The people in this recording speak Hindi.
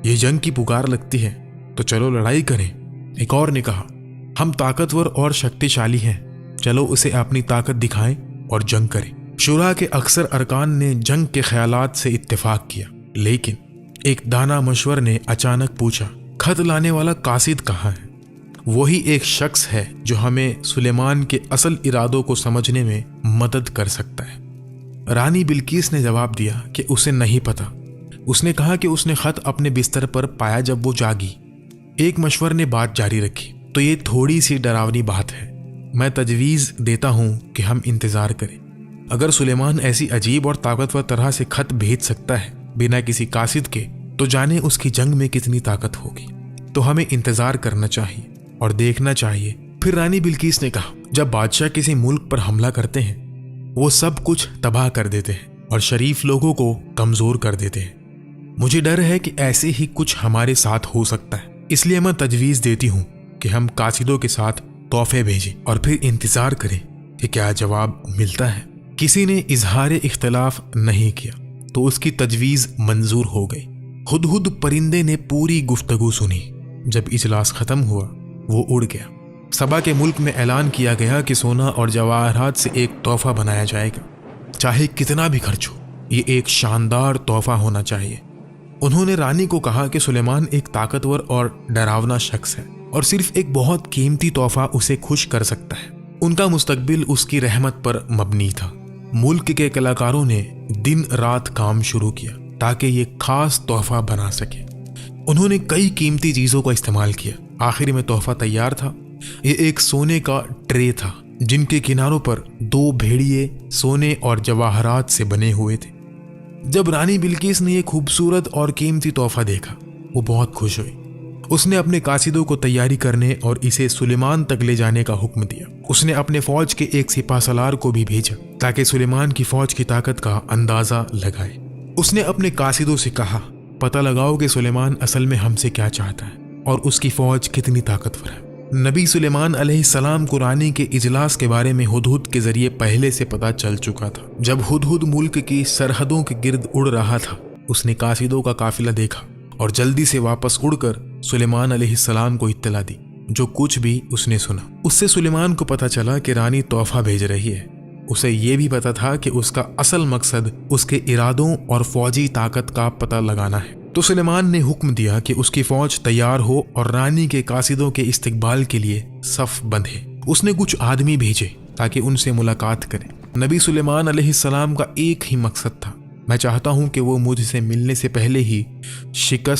ये जंग की पुकार लगती है तो चलो लड़ाई करें। एक और ने कहा, हम ताकतवर और शक्तिशाली हैं, चलो उसे अपनी ताकत दिखाएं और जंग करें। शुरा के अक्सर अरकान ने जंग के ख्यालात से इत्तेफाक किया, लेकिन एक दाना मशवर ने अचानक पूछा, खत लाने वाला कासिद कहाँ है? वही एक शख्स है जो हमें सुलेमान के असल इरादों को समझने में मदद कर सकता है। रानी बिल्किस ने जवाब दिया कि उसे नहीं पता। उसने कहा कि उसने खत अपने बिस्तर पर पाया जब वो जागी। एक मशवर ने बात जारी रखी, तो ये थोड़ी सी डरावनी बात है। मैं तजवीज़ देता हूँ कि हम इंतज़ार करें। अगर सुलेमान ऐसी अजीब और ताकतवर तरह से खत भेज सकता है बिना किसी कासिद के, तो जाने उसकी जंग में कितनी ताकत होगी। तो हमें इंतज़ार करना चाहिए और देखना चाहिए। फिर रानी बिल्किस ने कहा, जब बादशाह किसी मुल्क पर हमला करते हैं वो सब कुछ तबाह कर देते हैं और शरीफ लोगों को कमज़ोर कर देते हैं। मुझे डर है कि ऐसे ही कुछ हमारे साथ हो सकता है, इसलिए मैं तजवीज़ देती हूँ कि हम कासिदों के साथ तोहफे भेजें और फिर इंतज़ार करें कि क्या जवाब मिलता है। किसी ने इजहार इख्तलाफ नहीं किया तो उसकी तजवीज़ मंजूर हो गई। हुदहुद परिंदे ने पूरी गुफ्तगू सुनी। जब इजलास ख़त्म हुआ वो उड़ गया। सबा के मुल्क में ऐलान किया गया कि सोना और जवाहरात से एक तोहफा बनाया जाएगा, चाहे कितना भी खर्च हो। ये एक शानदार तोहफा होना चाहिए। उन्होंने रानी को कहा कि सुलेमान एक ताकतवर और डरावना शख्स है और सिर्फ एक बहुत कीमती तोहफा उसे खुश कर सकता है। उनका मुस्तकबिल उसकी रहमत पर मबनी था। मुल्क के कलाकारों ने दिन रात काम शुरू किया ताकि ये खास तोहफा बना सके। उन्होंने कई कीमती चीज़ों का इस्तेमाल किया। आखिर में तोहफा तैयार था। ये एक सोने का ट्रे था जिनके किनारों पर 2 भेड़िए सोने और जवाहरात से बने हुए थे। जब रानी बिल्किस ने यह खूबसूरत और कीमती तोहफा देखा वो बहुत खुश हुई। उसने अपने कासिदों को तैयारी करने और इसे सुलेमान तक ले जाने का हुक्म दिया। उसने अपने फौज के एक सिपा सलार को भी भेजा ताकि सुलेमान की फौज की ताकत का अंदाजा लगाए। उसने अपने कासिदों से कहा, पता लगाओ कि सुलेमान असल में हमसे क्या चाहता है और उसकी फौज कितनी ताकतवर है। नबी सुलेमान अलैहिस्सलाम को रानी के इजलास के बारे में हुदहुद के जरिए पहले से पता चल चुका था। जब हुदहुद मुल्क की सरहदों के गिर्द उड़ रहा था, उसने कासिदों का काफिला देखा और जल्दी से वापस उड़कर सुलेमान अलैहिस्सलाम को इत्तला दी। जो कुछ भी उसने सुना, उससे सुलेमान को पता चला कि रानी तोहफा भेज रही है। उसे ये भी पता था कि उसका असल मकसद उसके इरादों और फौजी ताकत का पता लगाना है। तो सुलेमान ने हुक्म दिया कि उसकी फौज तैयार हो और रानी के कासिदों के इस्तकबाल के लिए सफ बंधे। उसने कुछ आदमी भेजे ताकि उनसे मुलाकात करें। नबी सुलेमान अलैहिस्सलाम का एक ही मकसद था, मैं चाहता हूं कि वो मुझसे मिलने से पहले ही शिकस्त